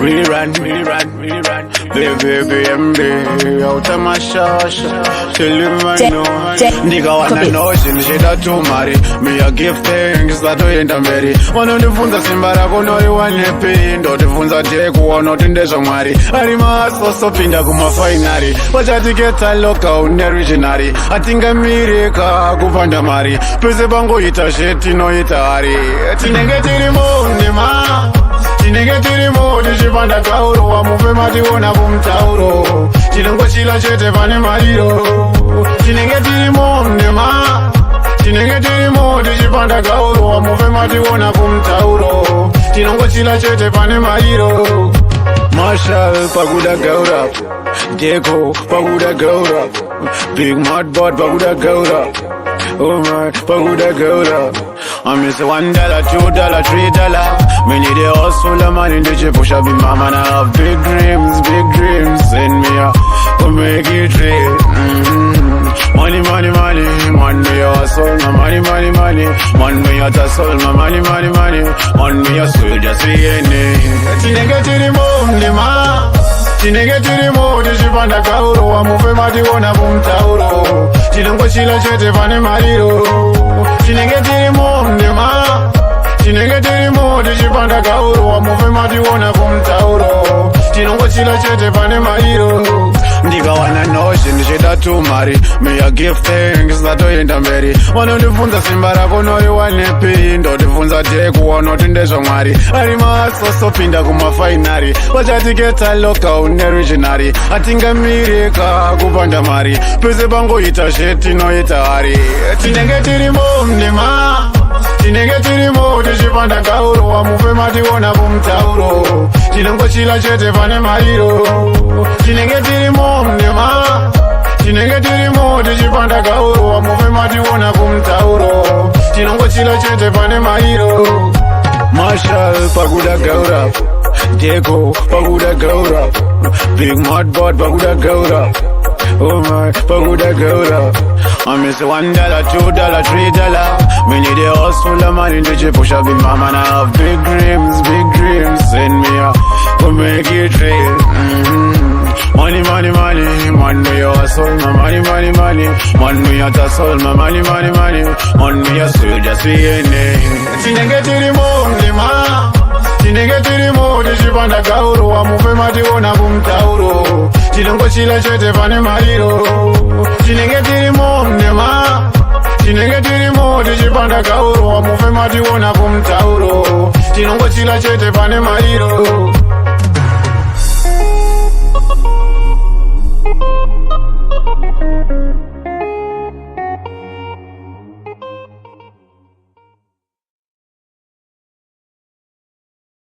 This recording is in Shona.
Rerun, BBBMB, Outa Mashawasha, tell him I know. Ndikawana nhozh, ndichida tumari. Me a give thanks, ndatoenda mberi. Vanondibvunza simba rako unoriwanepi. Ndotibvunza Decco, anoti ndezva Mwari. Ari masoso pinda kuma fainari. Vachatiketa unoriwanepi. Hatingamire kupanda mari. Pese pangoita zhet hari. Tinenge tiri mundima. Tinenge tiri ndichipanda Gauro, wamupe mationa kumtauro. Tinongochila chete pane mariro. Tinenge tiri mundima. Tinenge tiri ndichipanda Gauro, wamupe mationa kumtauro. Tinongochila chete pane mariro. Marshal pakuda Gauro, Decco pakuda Gauro, Big Mud Bot pakuda Gauro. Oh my, pakuda Gauro. I miss $1, $2, $3. Me need a hustle, the money, the chip, push up in mama. And I have big dreams. Send me up, to make it real. Money, money, man, me a hustle, my money. Man, me a hustle, my money. Man, me a soul, just be in it. Tinenge tiri mundima. Tinenge tiri ndichipanda Gauro, wamupe mationa kumtauro. Tinongochila chete pane mariro. Tinenge tiri mundima. Tinenge tiri ndichipanda Gauro, wamupe mationa kumtauro. Tinongochila chete pane mariro. Ndikawana nhozh, ndichida tumari. Me a give thanks, ndatoenda mberi. Vanondibvunza simba rako unoriwanepi. Ndotibvunza Decco, anoti ndezva Mwari. Ari masoso pinda kuma fainari. Vachatiketa unoriginari. Hatingamire kupanda mari. Pese pangoita zhet hari. Tinenge tiri mundima. Tinenge tiri ndichipanda Gauro, wamupe mationa kumtauro. Tinongochila chete pane mariro. Tinenge tiri mundima. Tinenge tiri ndichipanda Gauro, wamupe mationa kumtauro. Tinongochila chete pane mariro. Marshal pakuda Gauro, Decco pakuda Gauro, Big Mud Bot pakuda Gauro. Oh my, pakuda Gauro. I miss $1, $2, $3. Me need a hustle, the money, the chip, push up in mama. And I have big dreams. Send me up, to make it real. Money, man, me a hustle, my money. Man, me a hustle, my money. Man, me a soul, just be in it. Tinenge tiri mundima. Tinenge tiri ndichipanda Gauro, wamupe mationa kumtauro. Tinongochila chete pane mariro. Tinenge tiri mundima. Tinenge tiri ndichipanda Gauro, wamupe mationa kumtauro. Tinongochila chete pane mariro.